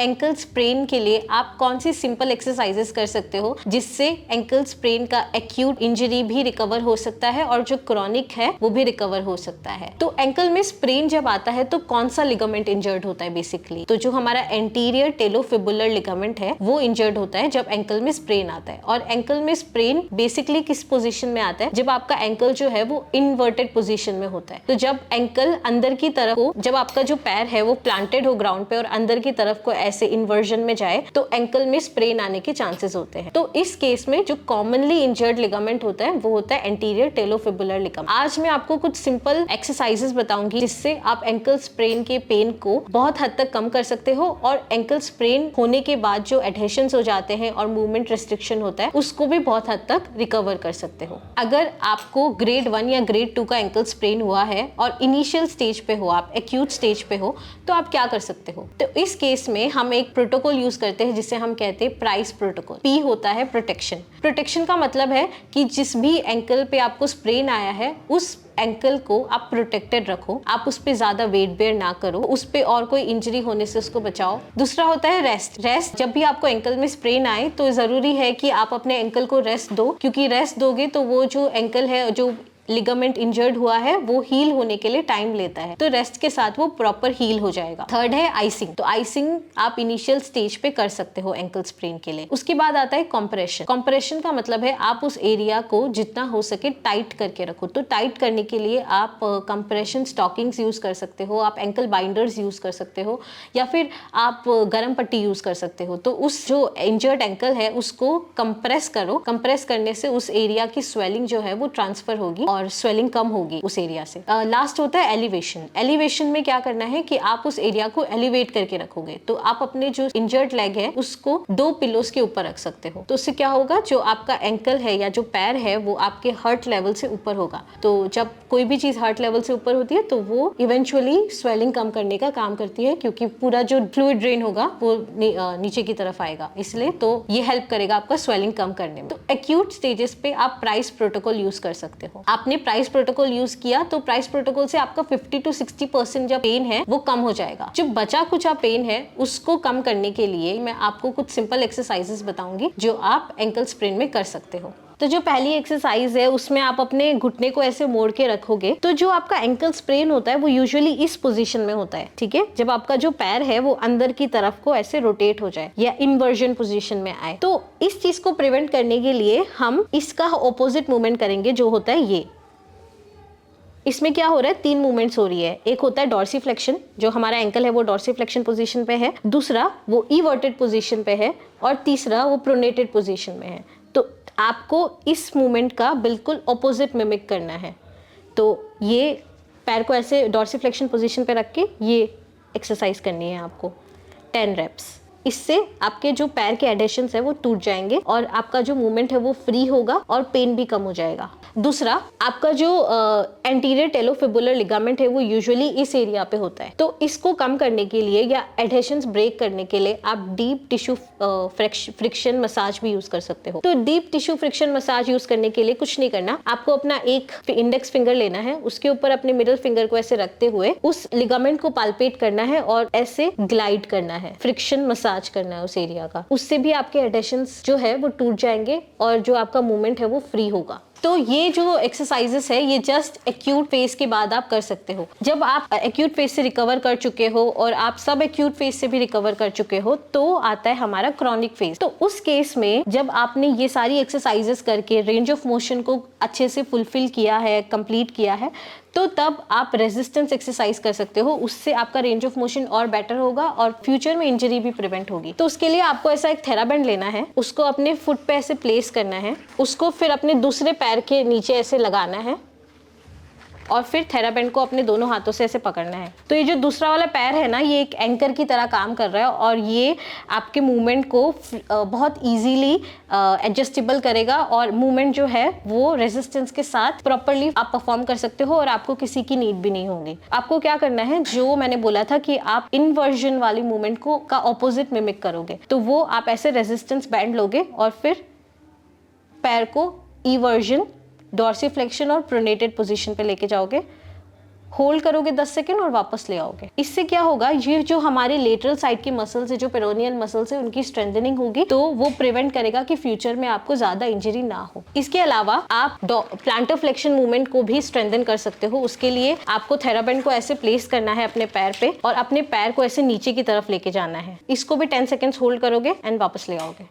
Ankle sprain के लिए आप कौन सी सिंपल एक्सरसाइजेस कर सकते हो जिससे एंकल स्प्रेन का एक्यूट इंजरी भी रिकवर हो सकता है और जो क्रॉनिक है वो भी रिकवर हो सकता है। तो एंकल में स्प्रेन जब आता है तो कौन सा लिगामेंट इंजर्ड होता है बेसिकली? तो जो हमारा एंटीरियर टेलोफिबुलर लिगामेंट है वो इंजर्ड होता है जब एंकल में स्प्रेन आता है। और एंकल में स्प्रेन बेसिकली किस पोजीशन में आता है? जब आपका एंकल जो है वो इन्वर्टेड पोजीशन में होता है। तो जब एंकल अंदर की तरफ हो, जब आपका जो पैर है वो प्लांटेड हो ग्राउंड पे और अंदर की तरफ को ऐसे इन्वर्जन में जाए तो एंकल में स्प्रेन आने के चांसेस होते हैं। तो इस केस में जो कॉमनली इंजर्ड लिगामेंट होता है वो होता है एंटीरियर टेलोफिबुलर लिगामेंट। आज मैं आपको कुछ सिंपल एक्सरसाइजेस बताऊंगी जिससे आप एंकल स्प्रेन के पेन को बहुत हद तक कम कर सकते हो और एंकल स्प्रेन होने के बाद जो एडहेशंस हो जाते हैं और मूवमेंट रेस्ट्रिक्शन होता है उसको भी बहुत हद तक रिकवर कर सकते हो। अगर आपको ग्रेड 1 या ग्रेड 2 का एंकल स्प्रेन हुआ है और इनिशियल स्टेज पे हो, आप एक्यूट स्टेज पे हो, तो आप क्या कर सकते हो? तो इस केस में हम एक प्रोटोकॉल यूज करते हैं जिसे हम कहते हैं प्राइस प्रोटोकॉल। पी होता है प्रोटेक्शन। प्रोटेक्शन का मतलब है कि जिस भी एंकल पे आपको स्प्रेन आया है उस एंकल को आप प्रोटेक्टेड रखो, आप उस पे ज्यादा वेट बेयर ना करो, उस पे और कोई इंजरी होने से उसको बचाओ। दूसरा होता है रेस्ट। जब भी आपको एंकल में स्प्रेन आए तो जरूरी है कि आप अपने एंकल को रेस्ट दो, क्योंकि रेस्ट दोगे तो वो जो एंकल है, जो लिगामेंट इंजर्ड हुआ है, वो हील होने के लिए टाइम लेता है, तो रेस्ट के साथ वो प्रॉपर हील हो जाएगा। थर्ड है आइसिंग। तो आइसिंग आप इनिशियल स्टेज पे कर सकते हो एंकल स्प्रेन के लिए। उसके बाद आता है कंप्रेशन। कंप्रेशन का मतलब है आप उस एरिया को जितना हो सके टाइट करके रखो। तो टाइट करने के लिए आप कंप्रेशन स्टॉकिंग्स यूज कर सकते हो, आप एंकल बाइंडर्स यूज कर सकते हो, या फिर आप गर्म पट्टी यूज कर सकते हो। तो उस जो इंजर्ड एंकल है उसको कंप्रेस करो। कंप्रेस करने से उस एरिया की स्वेलिंग जो है वो ट्रांसफर होगी और स्वेलिंग कम होगी उस एरिया से। लास्ट होता है एलिवेशन। एलिवेशन में क्या करना है कि आप उस एरिया को एलिवेट करके रखोगे। तो आप अपने जो इंजर्ड लेग है उसको 2 पिलोस के ऊपर रख सकते हो। तो उससे क्या होगा, जो आपका एंकल है या जो पैर है वो आपके हार्ट लेवल से ऊपर होगा। तो जब कोई भी चीज हार्ट लेवल से ऊपर होती है तो वो इवेंचुअली स्वेलिंग कम करने का काम करती है, क्योंकि पूरा जो फ्लूइड ड्रेन होगा वो नीचे की तरफ आएगा, इसलिए तो ये हेल्प करेगा आपका स्वेलिंग कम करने में। तो एक्यूट स्टेजेस पे आप प्राइस प्रोटोकॉल यूज कर सकते हो। आपने प्राइस प्रोटोकॉल यूज किया तो प्राइस प्रोटोकॉल से आपका 50 to 60% जो पेन है वो कम हो जाएगा। जो बचा कुचा पेन है उसको कम करने के लिए मैं आपको कुछ सिंपल एक्सरसाइजेस बताऊंगी जो आप एंकल स्प्रेन में कर सकते हो। तो जो पहली एक्सरसाइज है उसमें आप अपने घुटने को ऐसे मोड़ के रखोगे। तो जो आपका एंकल स्प्रेन होता है वो यूजुअली इस पोजीशन में होता है, ठीक है, जब आपका जो पैर है वो अंदर की तरफ को ऐसे रोटेट हो जाए या इन्वर्जन पोजीशन में आए। तो इस चीज को प्रिवेंट करने के लिए हम इसका ऑपोजिट मूवमेंट करेंगे जो होता है ये। इसमें क्या हो रहा है, 3 मूवमेंट्स हो रही है। एक होता है डॉर्सीफ्लेक्शन, जो हमारा एंकल है वो डॉर्सीफ्लेक्शन पोजीशन पे है, दूसरा वो इवर्टेड पोजीशन पे है, और तीसरा वो प्रोनेटेड पोजीशन में है। तो आपको इस मूवमेंट का बिल्कुल ऑपोजिट मिमिक करना है। तो ये पैर को ऐसे डॉर्सीफ्लेक्शन पोजीशन पे रख के ये एक्सरसाइज करनी है आपको 10 रेप्स। इससे आपके जो पैर के एडेशंस है वो टूट जाएंगे और आपका जो मूवमेंट है वो फ्री होगा और पेन भी कम हो जाएगा। दूसरा, आपका जो एंटीरियर टेलोफिबुलर लिगामेंट है वो यूजुअली इस एरिया पे होता है। तो इसको कम करने के लिए या एडहेशंस ब्रेक करने के लिए आप डीप टिश्यू फ्रिक्शन मसाज भी यूज कर सकते हो। तो deep tissue friction massage use करने के लिए कुछ नहीं करना, आपको अपना एक इंडेक्स फिंगर लेना है, उसके ऊपर अपने मिडिल फिंगर को ऐसे रखते हुए उस लिगामेंट को पाल्पेट करना है और ऐसे ग्लाइड करना है, फ्रिक्शन मसाज करना है उस एरिया का। उससे भी आपके एडेशंस जो है वो टूट जाएंगे और जो आपका मूवमेंट है वो फ्री होगा। तो ये जो एक्सरसाइजेस है ये जस्ट एक्यूट फेज के बाद आप कर सकते हो। जब आप एक्यूट फेज से रिकवर कर चुके हो और आप सब एक्यूट फेज से भी रिकवर कर चुके हो तो आता है हमारा क्रॉनिक फेज। तो उस केस में जब आपने ये सारी एक्सरसाइजेस करके रेंज ऑफ मोशन को अच्छे से फुलफिल किया है, कंप्लीट किया है, तो तब आप रेजिस्टेंस एक्सरसाइज कर सकते हो। उससे आपका रेंज ऑफ मोशन और बेटर होगा और फ्यूचर में इंजरी भी प्रिवेंट होगी। तो उसके लिए आपको ऐसा एक थेराबैंड लेना है, उसको अपने फुट पे ऐसे प्लेस करना है, उसको फिर अपने दूसरे पैर के नीचे ऐसे लगाना है और फिर थेराबैंड को अपने दोनों हाथों से ऐसे पकड़ना है। तो ये जो दूसरा वाला पैर है ना, ये एक एंकर की तरह काम कर रहा है और ये आपके मूवमेंट को बहुत इजीली एडजस्टेबल करेगा और मूवमेंट जो है वो रेजिस्टेंस के साथ प्रॉपर्ली आप परफॉर्म कर सकते हो और आपको किसी की नीड भी नहीं होगी। आपको क्या करना है, जो मैंने बोला था कि आप इनवर्जन वाली मूवमेंट को का ऑपोजिट मिमिक करोगे, तो वो आप ऐसे रेजिस्टेंस बैंड लोगे और फिर पैर को इवर्जन, डॉर्सीफ्लेक्शन और प्रोनेटेड पोजीशन पे लेके जाओगे, होल्ड करोगे 10 सेकंड और वापस ले आओगे। इससे क्या होगा, ये जो हमारे लेटरल साइड की मसल्स है, जो पेरोनियल मसल्स है, उनकी स्ट्रेंथनिंग होगी, तो वो प्रिवेंट करेगा कि फ्यूचर में आपको ज्यादा इंजरी ना हो। इसके अलावा आप प्लांटर फ्लेक्शन मूवमेंट को भी स्ट्रेंथन कर सकते हो। उसके लिए आपको थेराबैंड को ऐसे प्लेस करना है अपने पैर पे और अपने पैर को ऐसे नीचे की तरफ लेके जाना है। इसको भी 10 सेकेंड्स होल्ड करोगे एंड वापस ले आओगे।